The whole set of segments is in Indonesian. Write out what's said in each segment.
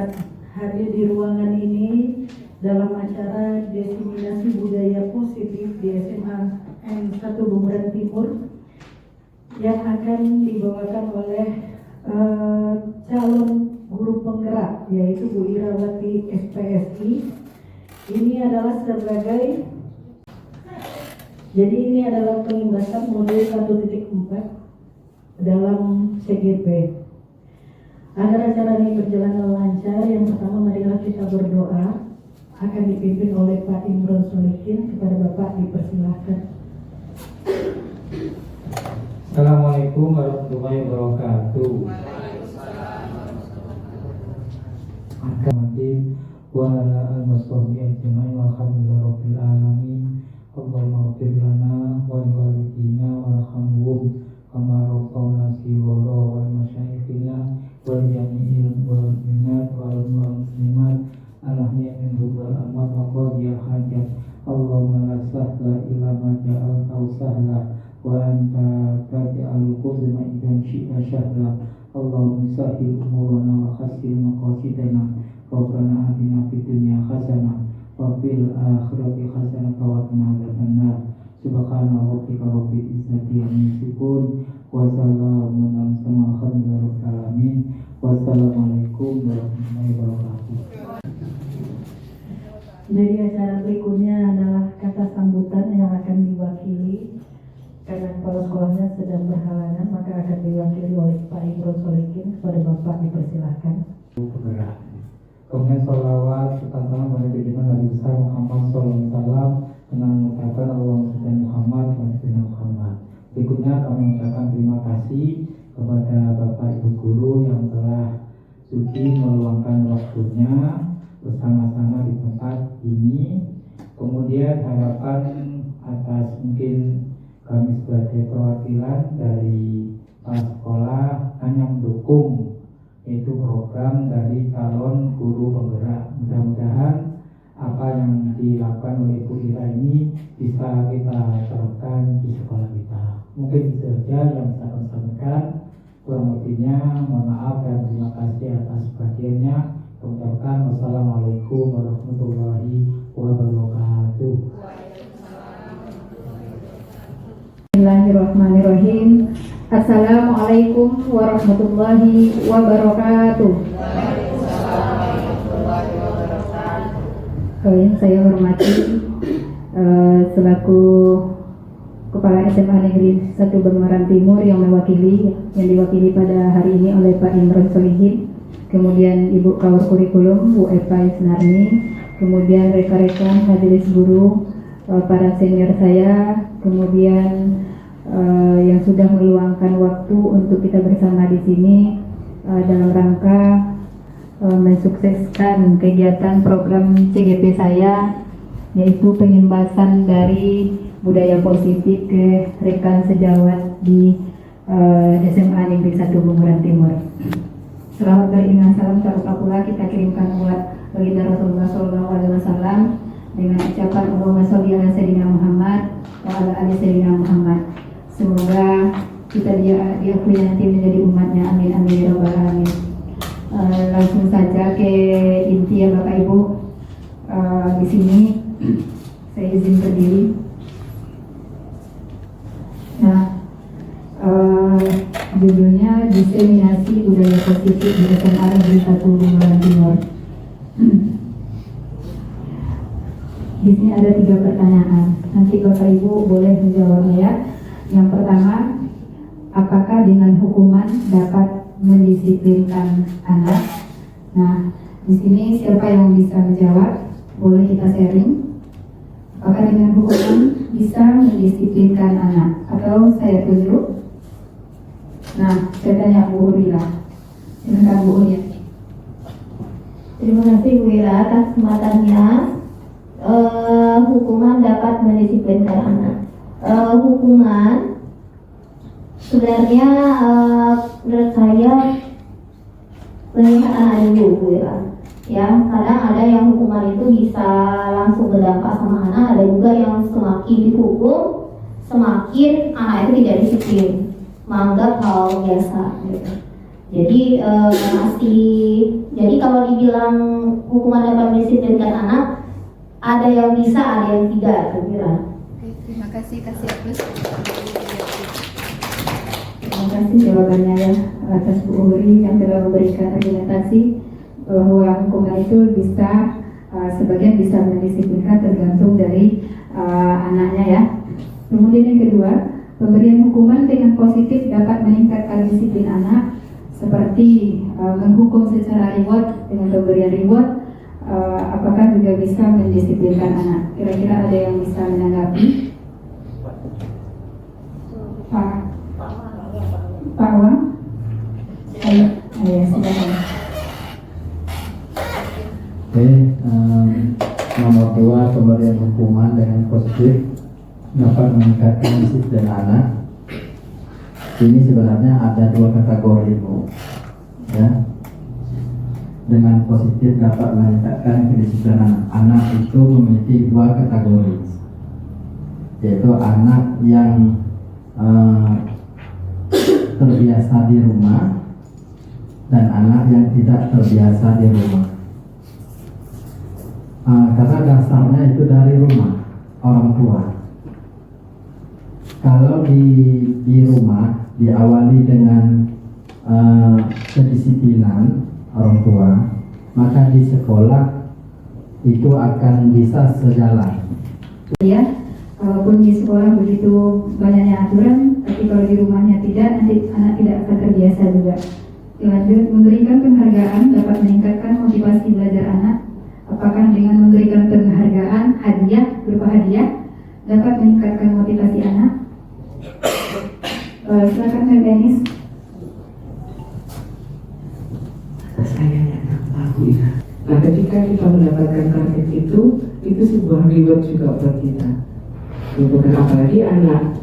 dapat hadir di ruangan ini dalam acara diseminasi budaya positif di SMA N1 Bunguran Timur yang akan dibawakan oleh calon guru penggerak, yaitu Bu Irawati SPSI. Ini adalah pengimbasan modul 1.4 dalam CGP. Agar acara ini berjalan lancar, yang pertama marilah kita berdoa. Akan dipimpin oleh Pak Imron Solikin. Kepada Bapak dipersilahkan. Assalamualaikum warahmatullahi wabarakatuh. Wa ala al-masawbi ajma'in walhamdulillahi alamin. Allahumma ighfir lana wa liwalidina warhamhum kama rabbawna shighara wal masyayikhina wal jami'il mu'minat wal muslimat alahnya min hubal amat wa qadiyah hajat. Allahumma la sahla illa ma ja'altahu sahla wa anta taj'alul huzna idan syi'a syahla. Allahumma sahil umurana wa khasil maqasidana. Rabbana atina fid dunya hasanah wa fil akhirati hasanah wa qina adzabannar. Subhana rabbika rabbil izzati amma yasifun wa salamun alal mursalin. Wassalamualaikum warahmatullahi wabarakatuh. Dari acara berikutnya adalah kata sambutan yang akan diwakili, karena kepala sekolahnya sedang berhalangan, maka akan diwakili oleh Pak Imron Solikin. Kepada Bapak dipersilahkan. Penggerak. Kemudian sholawat serta salam pada junjungan Nabi besar Muhammad SAW dengan mengucapkan Allahumma shalli Muhammad wa ala Muhammad. Berikutnya kami mengucapkan terima kasih kepada Bapak Ibu Guru yang telah sudi meluangkan waktunya bersama-sama di tempat ini. Kemudian harapan atas mungkin kami sebagai perwakilan dari sekolah hanya mendukung yaitu program dari calon guru penggerak. Mudah-mudahan apa yang dilakukan oleh Bu Ira ini bisa kita terapkan di sekolah kita. Mungkin itu saja yang bisa kami sampaikan. Kurang lebihnya mohon maaf dan terima kasih atas perhatiannya. Ucapkan wassalamualaikum warahmatullahi wabarakatuh. Bismillahirrahmanirrahim. Assalamualaikum warahmatullahi wabarakatuh. Yang saya hormati selaku Kepala SMA Negeri 1 Bunguran Timur yang diwakili pada hari ini oleh Pak Imron Solihin, kemudian Ibu Kaur Kurikulum Bu Eva Isnarni, kemudian rekan-rekan majelis guru, para senior saya, kemudian yang sudah meluangkan waktu untuk kita bersama di sini dalam rangka mensukseskan kegiatan program CGP saya, yaitu pengimbasan dari budaya positif ke rekan sejawat di SMA Negeri 1 Bunguran Timur. Selamat beriman salam taruh pula kita kirimkan buat baginda Rasulullah SAW dengan ucapan Allahumma sholli ala sayyidina Muhammad wa ala ali sayyidina Muhammad. Semoga kita diakui nanti menjadi umatnya, amin amin ya rabbal alamin. Langsung saja ke inti ya Bapak Ibu. Di sini saya izin berdiri. Nah, judulnya diseminasi budaya positif di SMA Negeri 1 Bunguran Timur. Di sini ada 3 pertanyaan. Nanti Bapak Ibu boleh menjawabnya ya. Yang pertama, apakah dengan hukuman dapat mendisiplinkan anak? Nah, di sini siapa yang bisa menjawab? Boleh kita sharing. Apakah dengan hukuman bisa mendisiplinkan anak? Atau saya tunjuk? Nah, saya tanya Bu Urila. Silakan Bu Urila. Terima kasih Bu Ira atas kesempatannya. Hukuman dapat mendisiplinkan anak. Hukuman sebenarnya menurut saya melihat anak dulu Bu Ira. Ya, kadang ada yang hukuman itu bisa langsung berdampak sama anak, ada juga yang semakin dihukum semakin anak itu tidak disiplin, menganggap hal biasa gitu. Jadi jadi kalau dibilang hukuman dapat mendisiplinkan anak, ada yang bisa, ada yang tidak, saya kira. Oke, terima kasih Plus. Terima kasih jawabannya ya atas Bu Uri yang telah memberikan argumentasi bahwa hukuman itu bisa sebagian bisa mendisiplinkan tergantung dari anaknya ya. Kemudian yang kedua, pemberian hukuman dengan positif dapat meningkatkan disiplin anak seperti menghukum secara reward dengan pemberian reward, apakah juga bisa mendisiplinkan anak? Kira-kira ada yang bisa menanggapi? Pak Wang? Ayo, silakan. Oke, nomor 2, pemberian hukuman dengan positif dapat meningkatkan disiplin anak. Ini sebenarnya ada 2 kategori, Bu. Ya. Dengan positif dapat meningkatkan kedisiplinan anak itu memiliki 2 kategori, yaitu anak yang terbiasa di rumah dan anak yang tidak terbiasa di rumah. Karena dasarnya itu dari rumah orang tua. Kalau di rumah diawali dengan kedisiplinan orang tua, maka di sekolah itu akan bisa sejalan. Ya, walaupun di sekolah begitu banyaknya aturan, tapi kalau di rumahnya tidak, nanti anak tidak akan terbiasa juga. Lanjut, memberikan penghargaan dapat meningkatkan motivasi belajar anak. Apakah dengan memberikan penghargaan hadiah berupa hadiah dapat meningkatkan motivasi anak? Silakan Mbak Denis. Saya yang tahu ya. Nah, ketika kita mendapatkan target itu sebuah reward juga buat kita. Bukan apalagi anak.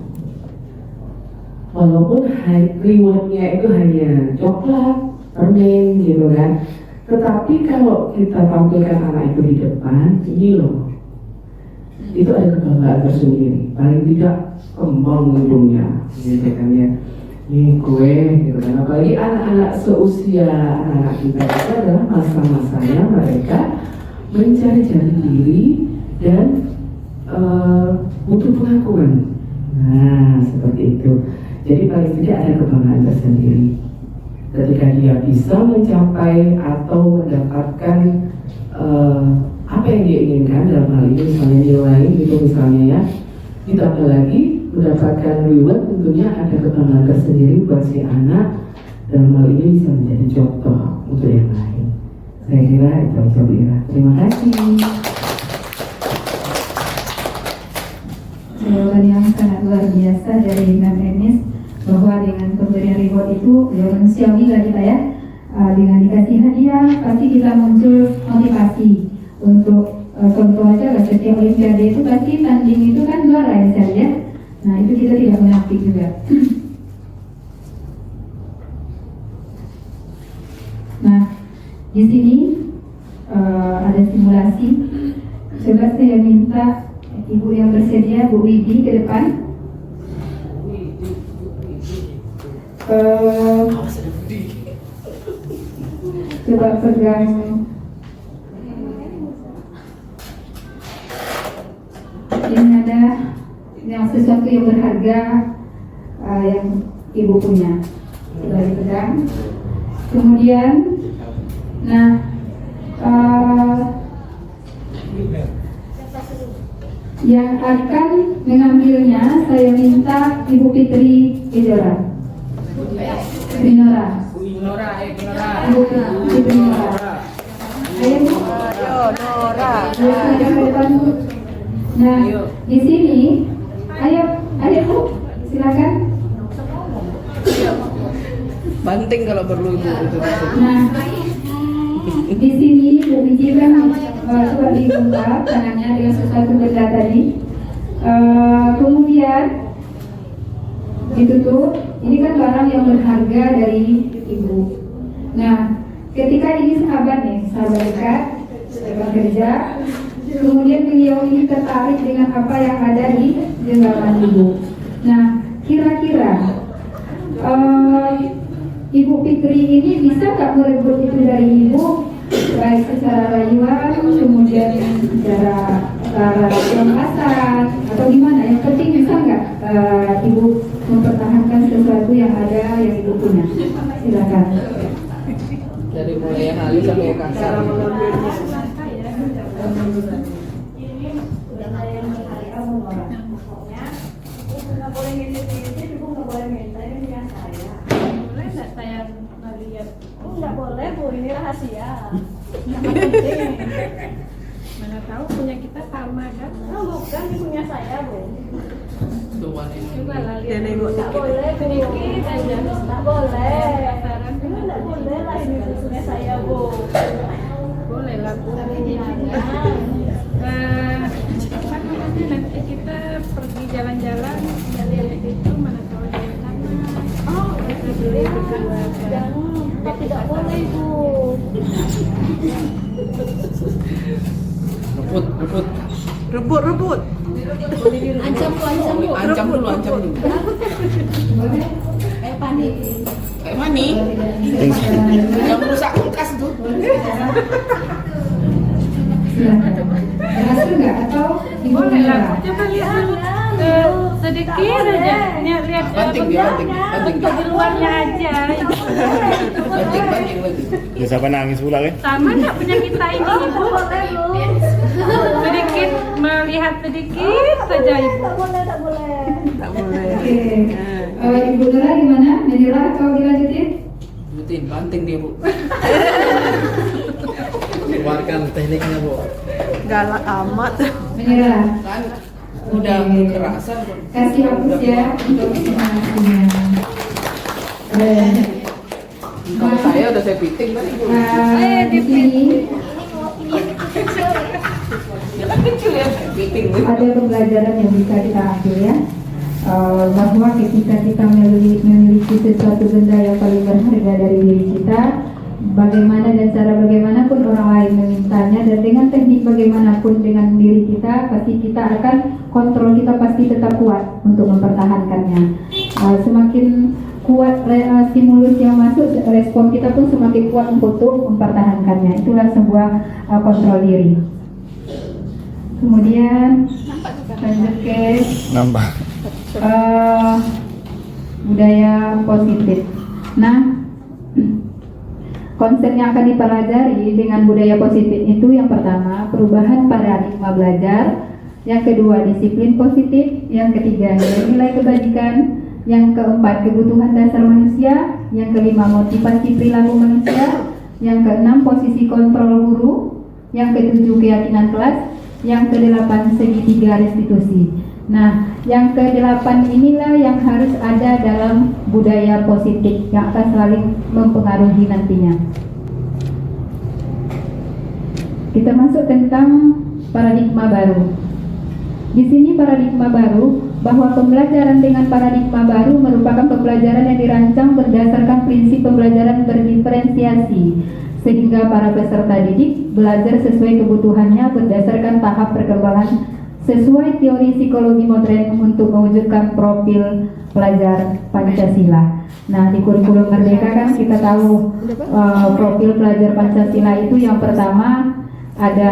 Walaupun rewardnya itu hanya coklat, permen gitu kan. Tetapi kalau kita tampilkan anak itu di depan, ini loh, itu ada kebanggaan tersendiri. Paling tidak kembang ujungnya, gitu kan ya. Ini kue, gitu kan. Apalagi anak-anak seusia anak kita itu adalah masa-masanya mereka mencari-cari diri dan butuh pengakuan. Nah, seperti itu. Jadi paling tidak ada kebanggaan tersendiri ketika dia bisa mencapai atau mendapatkan apa yang dia inginkan, dalam hal ini misalnya nilai gitu misalnya ya, ditambah lagi mendapatkan reward, tentunya ada kebanggaan tersendiri buat si anak, dalam hal ini bisa menjadi contoh untuk yang lain. Saya kira itu aja Bu Ira. Terima kasih. Jawaban yang sangat luar biasa dari Mbak Denis, bahwa dengan pemberian reward itu ya manusiawi lah kita ya, dengan dikasih hadiah pasti kita muncul motivasi untuk contoh aja lah, setiap olimpiade itu pasti tanding itu kan juara ya. Nah itu kita tidak menafik juga. Nah di sini ada simulasi. Coba saya minta Ibu yang bersedia, Bu Widi ke depan. Coba pegang ini, ada yang sesuatu yang berharga yang Ibu punya, coba dipegang. Kemudian nah yang akan mengambilnya saya minta Ibu Fitri Ijora. Binora. Ibu Fitri Nora. Ayo Nora. Nah, di sini ayo Bu, silakan. Banting kalau perlu Ibu itu. Nah, di sini Bu Wiji kan coba dibuka tangannya dengan sesuatu benda tadi. Kemudian ditutup. Ini kan barang yang berharga dari Ibu. Nah, ketika ini sahabat dekat, sahabat kerja, kemudian beliau ini tertarik dengan apa yang ada di genggaman Ibu. Nah, kira-kira Ibu Fitri ini bisa nggak merebut itu dari ibu, baik secara rayuan, kemudian secara pelepasan atau gimana? Yang penting bisa nggak ibu mempertahankan sesuatu yang ada yang ibu punya? Silakan. Dari mulai yang halus sampai yang kasar. Nggak boleh Bu, ini rahasia. Nggak penting. Mana tahu punya kita sama kan? Oh, bukan, ini punya saya Bu. Coba lah lihat. Nggak boleh Bu. Nggak boleh. Ini nggak boleh lah, ini punya saya Bu. Boleh lah Bu. Apa namanya, nanti kita pergi jalan-jalan, lihat itu mana tahu ada yang sama. Oh, kita beli berdua. Jangan. Tidak boleh Bu. Rebut. Ancam Bu. Ancam dulu. Kayak panik. Kayak mani. Yang merusak kulkas tuh. Berhasil nggak atau ibu Boleh lah. menyerah? Coba lihat sedikit aja. Lihat Banting. di luarnya aja. Banting lagi. Ya siapa nangis pula kan? Sama nggak punya kita ini Ibu? Sedikit melihat sedikit saja Ibu. Tak boleh. Oke. Ibu Nura gimana? Menyerah atau dilanjutin? Lanjutin, banting dia Bu. Keluarkan tekniknya bu. Galak amat. Menyerah. Kan udah kekerasan. Kasih hapus ya untuk semangatnya. Kalau saya udah saya piting tadi Bu. Di sini Ya kan kecil ya, saya piting. ada pembelajaran yang bisa kita ambil ya. Bahwa ketika kita memiliki sesuatu benda yang paling berharga dari diri kita, bagaimana dan cara bagaimanapun orang lain memintanya, dan dengan teknik bagaimanapun dengan diri kita, pasti kita akan kontrol kita pasti tetap kuat untuk mempertahankannya. Semakin kuat stimulus yang masuk, respon kita pun semakin kuat untuk mempertahankannya. Itulah sebuah kontrol diri. Kemudian lanjut ke Nambah. budaya positif. Nah, konsep yang akan dipelajari dengan budaya positif itu yang pertama, perubahan paradigma belajar, yang kedua, disiplin positif, yang ketiga, nilai kebajikan, yang keempat, kebutuhan dasar manusia, yang kelima, motivasi perilaku manusia, yang keenam, posisi kontrol guru, yang ketujuh, keyakinan kelas, yang kedelapan, segitiga restitusi. Nah, yang kedelapan inilah yang harus ada dalam budaya positif yang akan selalu mempengaruhi nantinya. Kita masuk tentang paradigma baru. Di sini paradigma baru, bahwa pembelajaran dengan paradigma baru merupakan pembelajaran yang dirancang berdasarkan prinsip pembelajaran berdiferensiasi, sehingga para peserta didik belajar sesuai kebutuhannya berdasarkan tahap perkembangan sesuai teori psikologi modern untuk mewujudkan profil pelajar Pancasila. Nah, di kurikulum Merdeka kan kita tahu profil pelajar Pancasila itu yang pertama ada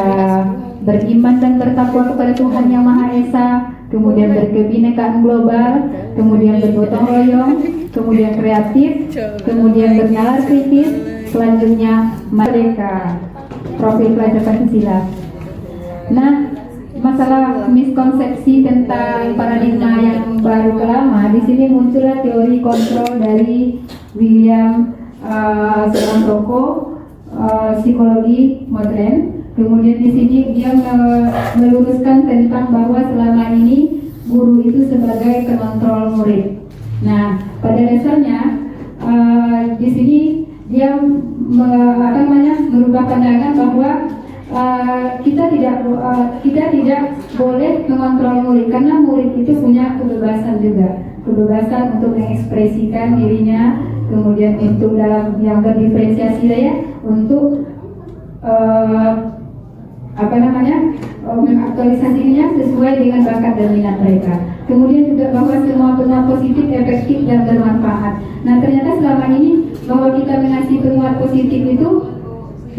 beriman dan bertakwa kepada Tuhan Yang Maha Esa, kemudian berkebinekaan global, kemudian bergotong royong, kemudian kreatif, kemudian bernalar kritis, selanjutnya merdeka. Profil pelajar Pancasila. Nah, masalah miskonsepsi tentang paradigma yang baru ke lama, di sini muncullah teori kontrol dari William seorang tokoh psikologi modern. Kemudian di sini dia meluruskan tentang bahwa selama ini guru itu sebagai pengontrol murid. Nah, pada dasarnya di sini dia merubah pandangan bahwa kita tidak boleh mengontrol murid, karena murid itu punya kebebasan juga, kebebasan untuk mengekspresikan dirinya, kemudian untuk dalam yang berdiferensiasi ya, untuk mengaktualisasinya sesuai dengan bakat dan minat mereka. Kemudian juga bahwa semua peluang positif, efektif dan bermanfaat. Nah, ternyata selama ini bahwa kita mengasih penguat positif itu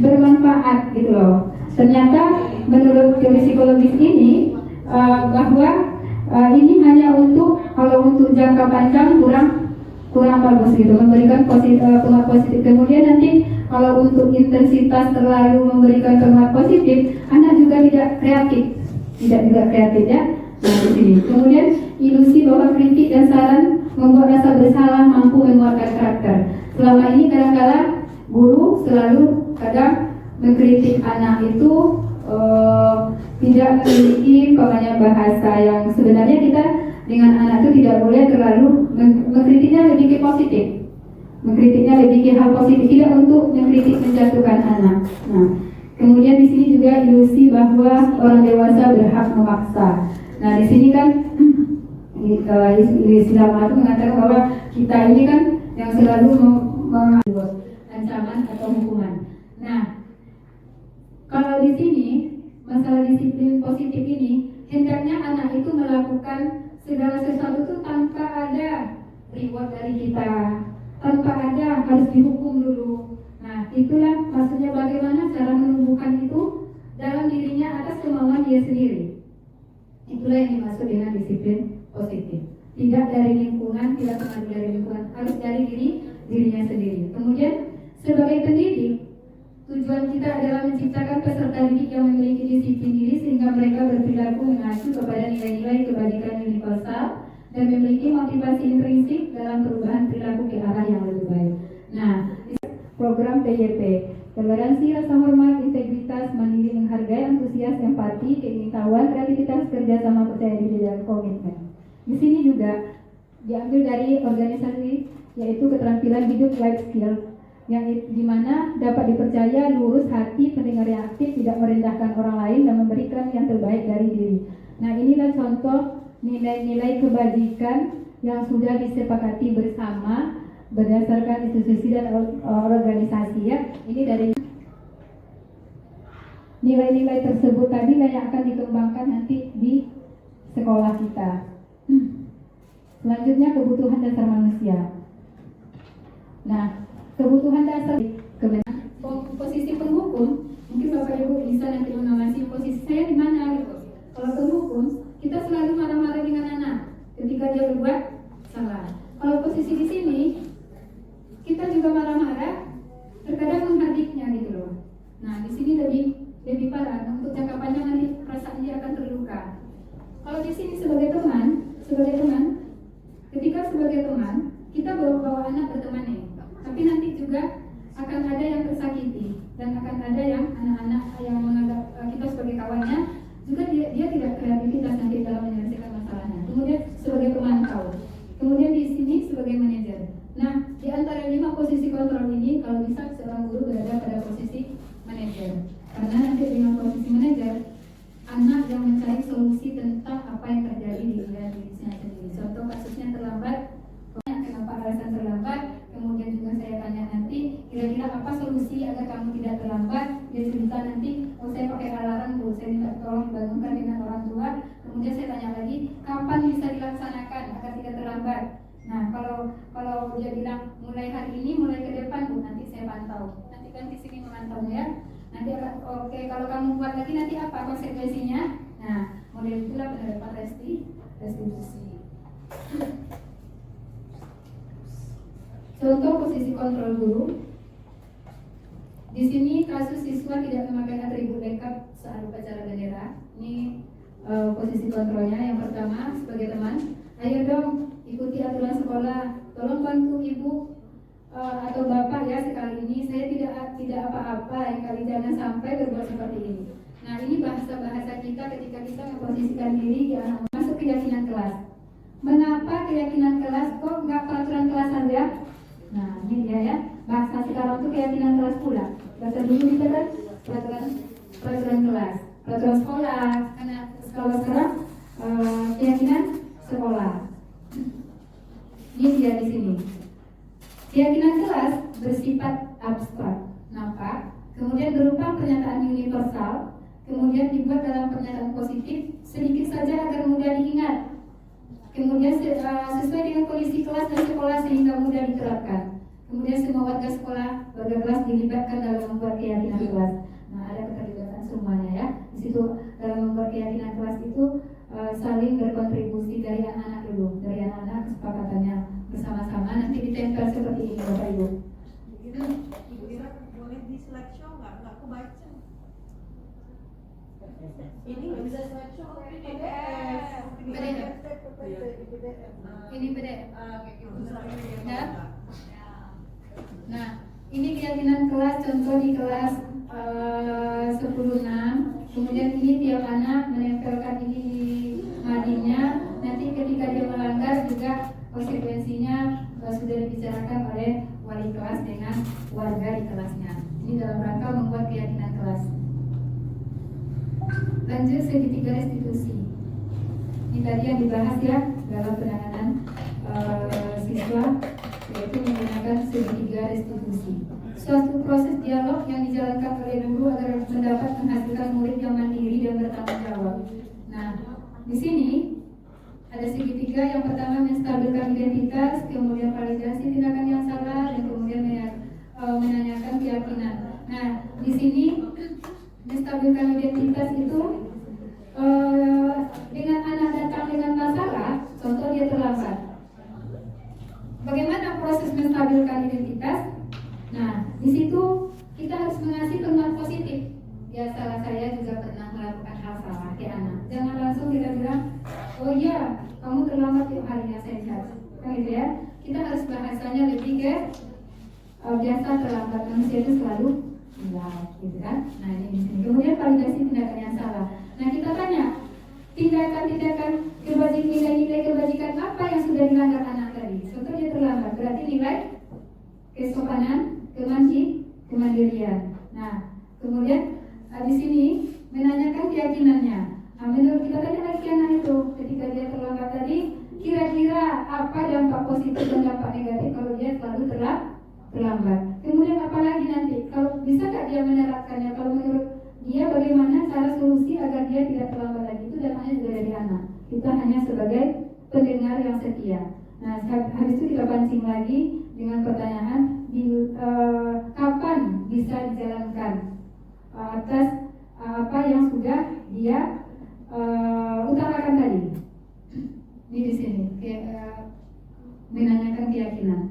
bermanfaat gitu loh. Ternyata menurut teori psikologis ini bahwa ini hanya kalau untuk jangka panjang kurang bagus gitu, memberikan penguat positif. Kemudian nanti kalau untuk intensitas terlalu memberikan penguat positif, anak juga tidak kreatif ya. Nah, di sini. Kemudian ilusi bahwa kritik dan saran membuat rasa bersalah mampu menguatkan karakter. Selama ini kadang-kadang guru selalu kadang mengkritik anak itu tidak memiliki bahasa yang sebenarnya kita dengan anak itu tidak boleh terlalu mengkritiknya lebih ke positif, mengkritiknya lebih ke hal positif, tidak untuk mengkritik menjatuhkan anak. Nah, kemudian di sini juga ilusi bahwa orang dewasa berhak memaksa. Nah, di sini kan Islam itu mengatakan bahwa kita ini kan yang selalu ancaman atau hukuman. Nah, kalau di sini masalah disiplin positif ini, hendaknya anak itu melakukan segala sesuatu itu tanpa ada reward dari kita, tanpa ada harus dihukum dulu. Nah, itulah maksudnya bagaimana cara menumbuhkan itu dalam dirinya atas kemauan dia sendiri. Itulah yang dimaksud dengan disiplin positif. Tidak dari lingkungan, tidak pengaruh dari lingkungan, harus dari dirinya sendiri. Kemudian sebagai pendidik, tujuan kita adalah menciptakan peserta didik yang memiliki disiplin diri sehingga mereka berperilaku mengacu kepada nilai-nilai kebajikan universal dan memiliki motivasi intrinsik dalam perubahan perilaku ke arah yang lebih baik. Nah, program TYP, toleransi, rasa hormat, integritas, mandiri, menghargai, antusias, empati, keingintahuan, kreativitas, kerjasama, percaya diri, dan komitmen. Di sini juga diambil dari organisasi yaitu keterampilan hidup life skill, yang dimana dapat dipercaya, lurus hati, pendengar yang aktif, tidak merendahkan orang lain, dan memberikan yang terbaik dari diri. Nah, inilah contoh nilai-nilai kebajikan yang sudah disepakati bersama berdasarkan institusi dan organisasi ya. Ini dari nilai-nilai tersebut tadi yang akan dikembangkan nanti di sekolah kita. Selanjutnya kebutuhan dasar manusia. Nah, kebutuhan dasar posisi penghukum, mungkin Bapak Ibu bisa nanti mengawasi posisi saya di mana gitu. Kalau penghukum, kita selalu marah-marah dengan anak ketika dia berbuat salah. Kalau posisi di sini, kita juga marah-marah, terkadang menghadiknya gitu loh. Nah, di sini lebih parah. Untuk jangka panjang nanti perasaan dia akan terluka. Kalau di sini sebagai teman, ketika sebagai teman, kita bawa anak berteman nih. Tapi nanti juga akan ada yang tersakiti dan akan ada yang anak-anak yang menganggap kita sebagai kawannya juga dia tidak kreativitas nanti dalam menyelesaikan masalahnya. Kemudian sebagai pemantau, kemudian di sini sebagai manajer. Nah, di antara 5 posisi kontrol ini, kalau bisa seorang guru berada pada posisi manajer. Karena nanti dengan posisi manajer, anak yang mencari solusi tentang apa yang terjadi di dirinya sendiri. Contoh kasusnya terlambat, kenapa alasan terlambat, kemudian juga saya tanya nanti kira-kira apa solusi agar kamu tidak terlambat. Dia cerita nanti, oh saya pakai alarm bu, saya minta tolong dibangunkan dengan orang tua. Kemudian saya tanya lagi, kapan bisa dilaksanakan agar tidak terlambat. Nah, kalau dia bilang mulai hari ini, mulai ke depan bu, nanti saya pantau. Nanti kan di sini memantau ya. Nanti oke, kalau kamu buat lagi nanti apa konsekuensinya? Nah, model itulah penerapan restitusi. Contoh posisi kontrol guru. Di sini kasus siswa tidak memakai atribut lengkap saat upacara bendera. Ini posisi kontrolnya. Yang pertama sebagai teman, ayo dong ikuti aturan sekolah. Tolong bantu ibu atau bapak ya sekali ini. Saya tidak apa-apa. Kali jangan sampai berbuat seperti ini. Nah, ini bahasa-bahasa kita ketika kita memposisikan diri di anak masuk keyakinan kelas. Mengapa keyakinan kelas kok nggak peraturan kelas saja? Nah, ini dia ya. Bahasa sekarang itu keyakinan kelas pula. Bahasa dulu kita kan peraturan kelas, peraturan sekolah. Karena kalau sekarang keyakinan sekolah. Ini dia di sini. Keyakinan kelas bersifat abstrak, nampak. Kemudian berupa pernyataan universal. Kemudian dibuat dalam pernyataan positif sedikit saja agar mudah diingat. Kemudian sesuai dengan kondisi kelas dan sekolah sehingga mudah diterapkan. Kemudian semua warga sekolah, warga kelas dilibatkan dalam membuat keyakinan kelas. Nah, ada keterlibatan semuanya ya. Di situ dalam membuat keyakinan kelas itu saling berkontribusi dari anak-anak dulu, dari anak-anak kesepakatannya bersama-sama. Nanti ditempel seperti ini Bapak Ibu. Ibu Ira boleh di slideshow nggak kebaca. Ini nggak bisa slideshow, PDF. Ini PDF. Kayak gitu. Ya. Nah, ini keyakinan kelas, contoh di kelas 10-6. Kemudian ini tiap anak menempelkan ini di madingnya. Nanti ketika dia melanggar juga konsekuensinya sudah dibicarakan oleh wali kelas dengan warga di kelasnya. Ini dalam rangka membuat keyakinan kelas. Lanjut segitiga restitusi. Ini tadi yang dibahas ya dalam penanganan siswa, yaitu menggunakan segitiga restitusi. Suatu proses dialog yang dijalankan oleh guru agar mendapat menghasilkan murid yang mandiri dan bertanggung jawab. Nah, di sini ada segitiga. Yang pertama menstabilkan identitas, kemudian validasi tindakan yang salah, dan kemudian menanyakan keyakinan. Nah, di sini menstabilkan identitas itu dengan anak datang dengan masalah, contoh dia terlambat. Bagaimana proses menstabilkan identitas? Nah, di situ kita harus mengasih peluang positif. Ya, salah saya juga pernah melakukan hal salah ke anak. Jangan langsung kita bilang, oh iya, kamu terlambat tiap harinya saya lihat. Kan gitu ya. Kita harus bahasanya lebih ke biasa terlambat, manusia itu selalu hilang, gitu kan? Nah, ini di sini. Kemudian validasi tindakan yang salah. Nah, kita tanya, tindakan-tindakan nilai-nilai kebajikan apa yang sudah dilanggar anak tadi? Contoh dia terlambat, berarti nilai kesopanan, kemandirian. Nah, kemudian di sini menanyakan keyakinannya. Nah, menurut kita tadi lagi anak itu, ketika dia terlambat tadi, kira-kira apa dampak positif dan dampak negatif kalau dia selalu terlambat. Kemudian apalagi nanti, kalau bisa nggak dia menerapkannya? Kalau menurut dia bagaimana cara solusi agar dia tidak terlambat lagi? Itu dampaknya juga dari anak. Kita hanya sebagai pendengar yang setia. Nah, habis itu kita pancing lagi dengan pertanyaan kapan bisa dijalankan atas apa yang sudah dia utarakan tadi. Ini di sini menanyakan keyakinan.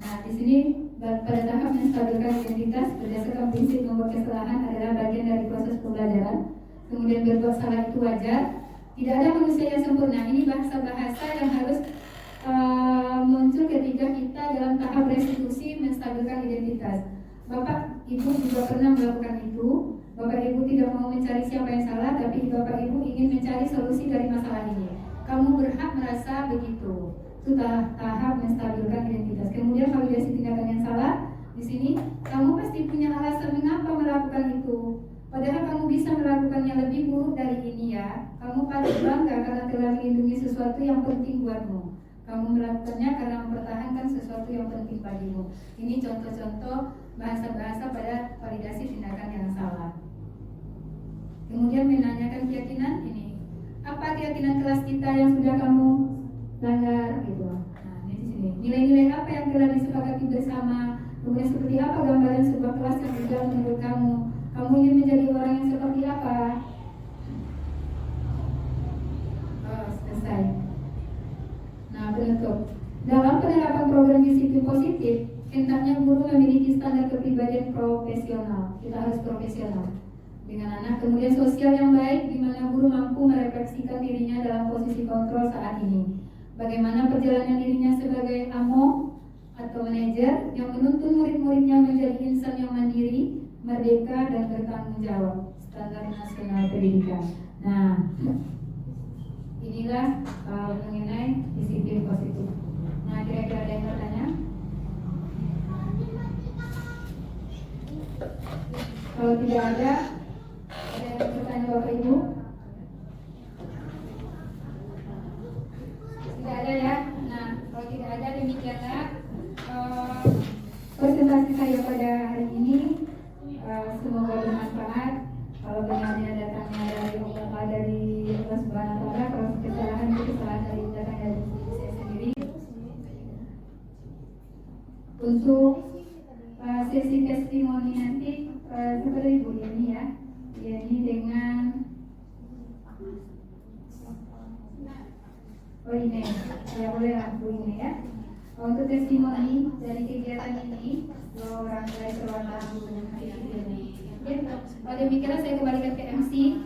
Nah, di sini pada tahap menstabilkan identitas berdasarkan prinsip bahwa kesalahan adalah bagian dari proses pembelajaran. Kemudian berbuat salah itu wajar. Tidak ada manusia yang sempurna. Ini bahasa-bahasa yang harus muncul ketika kita dalam tahap restitusi menstabilkan identitas. Bapak, Ibu juga pernah melakukan itu. Bapak, Ibu tidak mau mencari siapa yang salah, tapi Bapak, Ibu ingin mencari solusi dari masalah ini. Kamu berhak merasa begitu. Itu tahap menstabilkan identitas. Kemudian validasi tindakan yang salah. Di sini kamu pasti punya alasan mengapa melakukan itu. Padahal kamu bisa melakukannya lebih buruk dari ini ya. Kamu patut bangga karena telah melindungi sesuatu yang penting buatmu. Kamu melakukannya karena mempertahankan sesuatu yang penting bagimu. Ini contoh-contoh bahasa-bahasa pada validasi tindakan yang salah. Kemudian menanyakan keyakinan ini. Apa keyakinan kelas kita yang sudah kamu langgar gitu. Nah, ini di sini. Nilai-nilai apa yang telah disepakati bersama? Kemudian seperti apa gambaran sebuah kelas yang ideal menurut kamu? Kamu ingin menjadi orang yang seperti apa? Oh, selesai. Nah, penutup. Dalam penerapan program disiplin positif, hendaknya guru memiliki standar kepribadian profesional. Kita harus profesional dengan anak. Kemudian sosial yang baik, di mana guru mampu merefleksikan dirinya dalam posisi kontrol saat ini. Bagaimana perjalanan dirinya sebagai amo atau manajer yang menuntun murid-muridnya menjadi insan yang mandiri, merdeka, dan bertanggung jawab. Standar nasional pendidikan. Nah, inilah mengenai disiplin positif. Nah, kira-kira ada yang bertanya? Kalau tidak ada yang bertanya Bapak Ibu? Tidak ada ya? Nah, kalau tidak ada demikianlah presentasi saya pada hari ini. Semoga bermanfaat. Kalau benarnya datangnya dari Allah, dari Allah Subhanahu wa Ta'ala, kalau kesalahan itu kesalahan dari datang dari diri saya sendiri. ya. Untuk testimoni dari kegiatan ini, orang lain berwarna ini. Ya, demikian saya kembalikan ke MC.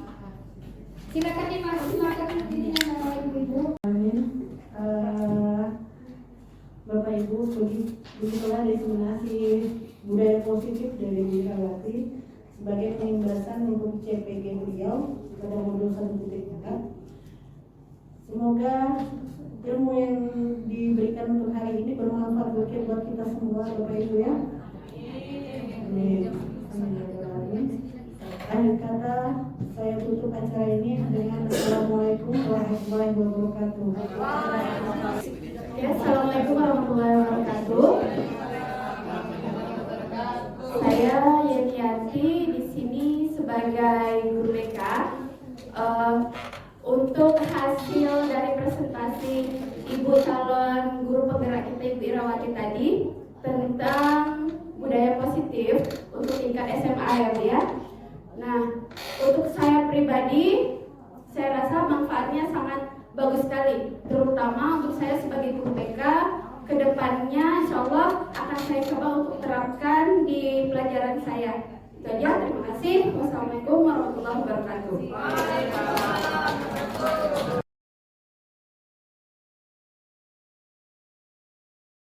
Silakan silakan dirinya Bapak Ibu. Bapak Ibu, begitulah diseminasi budaya positif dari Wirawati sebagai penindasan untuk CPG beliau pada modul 1.4. Semoga ilmu yang diberikan untuk hari ini bermanfaat buat kita semua, Bapak Ibu ya. Amin. Akhir kata, saya tutup acara ini dengan Assalamualaikum warahmatullahi wabarakatuh. Ya, Assalamualaikum warahmatullahi wabarakatuh. Saya Yeniati di sini sebagai guru BK. Untuk hasil dari presentasi Ibu calon guru penggerak kita Ibu Irawati tadi tentang budaya positif untuk tingkat SMA ya Bu ya. Nah, untuk saya pribadi, saya rasa manfaatnya sangat bagus sekali, terutama untuk saya sebagai guru BK. Kedepannya insya Allah akan saya coba untuk terapkan di pelajaran saya. Itu aja, terima kasih. Wassalamualaikum warahmatullahi wabarakatuh.